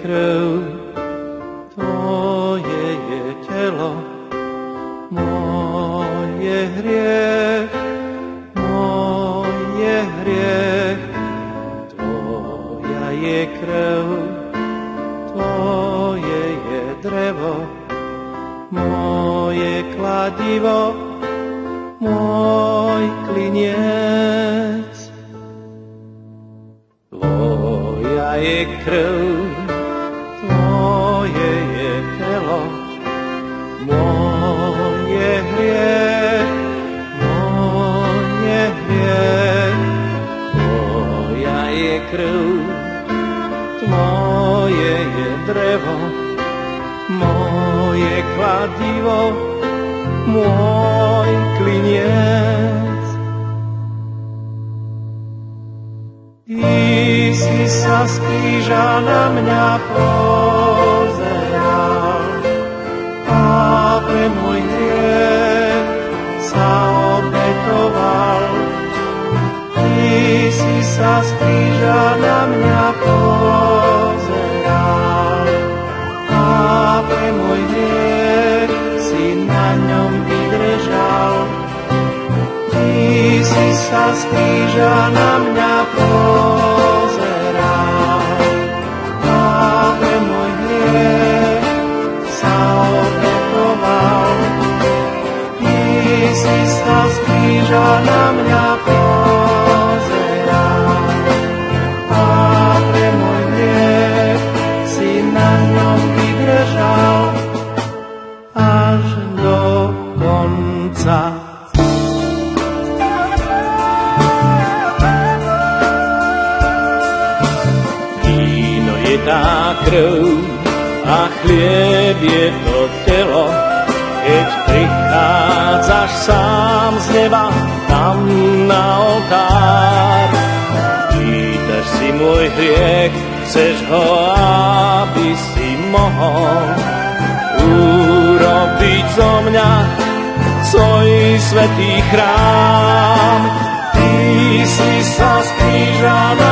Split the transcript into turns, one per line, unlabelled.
krv, tvoje je telo, môj je hriech, tvoja je krv, tvoje je drevo, moje kladivo, môj kliniec. Tvoja je krv, tvoje je telo, môj je hriech, tvoja je krv, tvoje je drevo, moje kladivo, môj kliniec. Ty si sa z kríža na mňa pozeral a pre môj hriech sa obetoval. Ty si sa z kríža na mňa pozeral a pre môj hriech si na ňom vydržal. Ty si sa z kríža na mňa pozeral a pre môj hriech sa obetoval. Ty si sa z kríža na mňa pozeral a pre môj hriech si na ňom vydržal až do konca. Víno je tá krv a chlieb je to telo, keď prichádzaš sám z neba tam na oltár. Pýtaš si môj hriech, chceš ho, aby si mohol urobiť zo mňa svoj svätý chrám. Ty si sa z kríža na